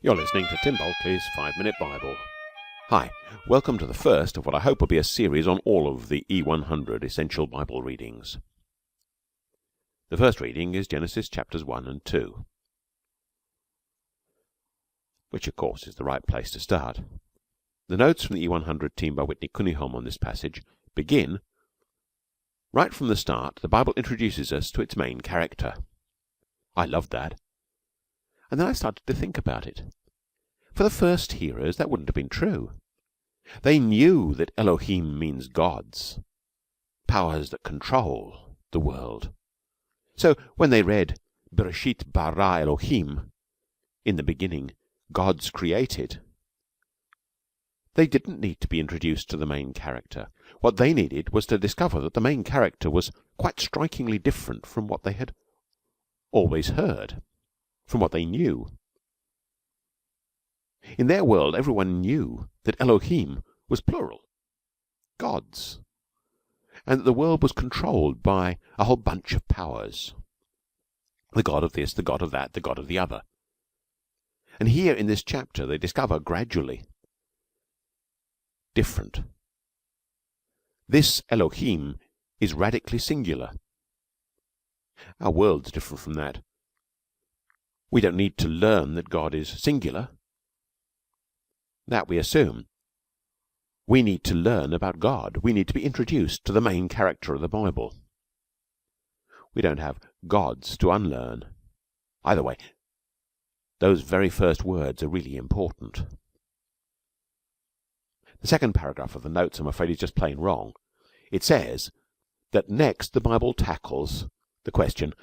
You're listening to Tim Bulkeley's 5-Minute Bible. Hi, welcome to the first of what I hope will be a series on all of the E100 essential Bible readings. The first reading is Genesis chapters 1 and 2, which of course is the right place to start. The notes from the E100 team by Whitney Cunningham on this passage begin right from the start. The Bible introduces us to its main character. I loved that. And then I started to think about it. For the first hearers, that wouldn't have been true. They knew that Elohim means gods, powers that control the world. So when they read Bereshit bara Elohim, in the beginning, gods created, they didn't need to be introduced to the main character. What they needed was to discover that the main character was quite strikingly different from what they had always heard, from what they knew. In their world, everyone knew that Elohim was plural, gods, and that the world was controlled by a whole bunch of powers. The god of this, the god of that, the god of the other. And here in this chapter they discover gradually different. This Elohim is radically singular. Our world's different from that. We don't need to learn that God is singular. That we assume. We need to learn about God. We need to be introduced to the main character of the Bible. We don't have gods to unlearn. Either way, those very first words are really important. The second paragraph of the notes, I'm afraid, is just plain wrong. It says that next the Bible tackles the question,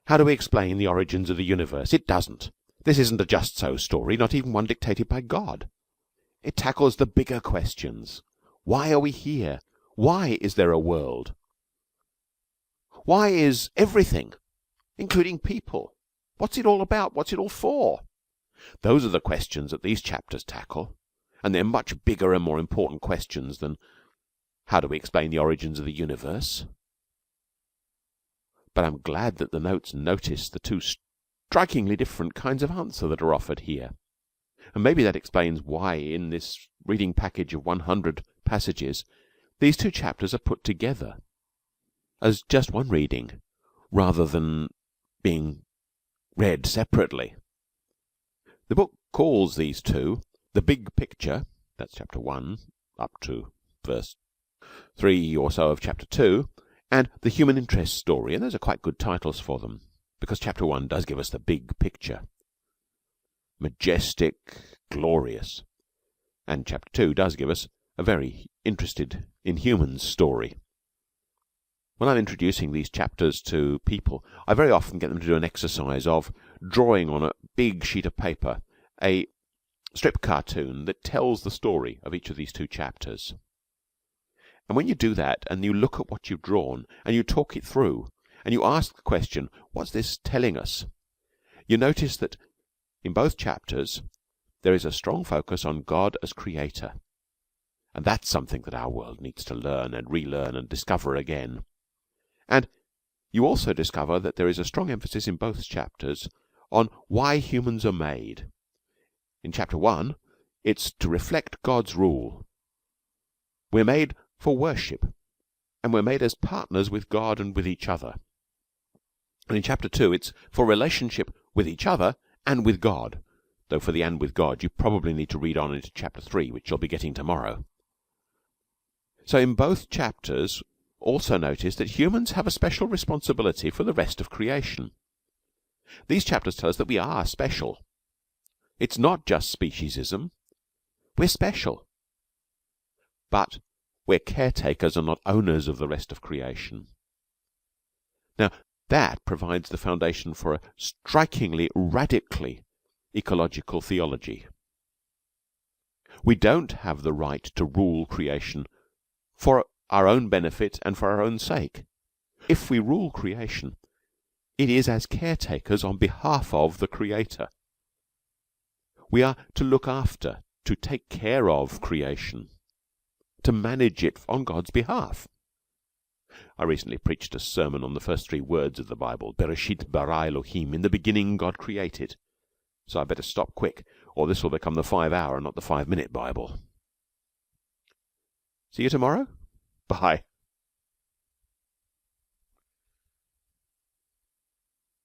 how do we explain the origins of the universe? It doesn't. This isn't a just so story, not even one dictated by God. It tackles the bigger questions. Why are we here? Why is there a world? Why is everything, including people? What's it all about? What's it all for? Those are the questions that these chapters tackle, and they're much bigger and more important questions than how do we explain the origins of the universe? But I'm glad that the notes notice the two strikingly different kinds of answer that are offered here. And maybe that explains why in this reading package of 100 passages, these two chapters are put together as just one reading, rather than being read separately. The book calls these two the big picture, that's chapter 1, up to verse 3 or so of chapter 2, and the human interest story, and those are quite good titles for them, because chapter 1 does give us the big picture. Majestic, glorious. And chapter 2 does give us a very interested in humans story. When I'm introducing these chapters to people, I very often get them to do an exercise of drawing on a big sheet of paper a strip cartoon that tells the story of each of these two chapters. And when you do that, and you look at what you've drawn, and you talk it through, and you ask the question, what's this telling us? You notice that in both chapters, there is a strong focus on God as creator. And that's something that our world needs to learn and relearn and discover again. And you also discover that there is a strong emphasis in both chapters on why humans are made. In chapter 1, it's to reflect God's rule. We're made for worship, and we're made as partners with God and with each other. And in chapter 2, it's for relationship with each other and with God, though for the and with God you probably need to read on into chapter 3, which you'll be getting tomorrow. So in both chapters, also notice that humans have a special responsibility for the rest of creation. These chapters tell us that we are special. It's not just speciesism. We're special. But we're caretakers and not owners of the rest of creation. Now, that provides the foundation for a strikingly, radically ecological theology. We don't have the right to rule creation for our own benefit and for our own sake. If we rule creation, it is as caretakers on behalf of the Creator. We are to look after, to take care of creation, to manage it on God's behalf. I recently preached a sermon on the first three words of the Bible, Bereshit bara Elohim, in the beginning God created. So I better stop quick, or this will become the 5-hour and not the 5-minute Bible. See you tomorrow. Bye.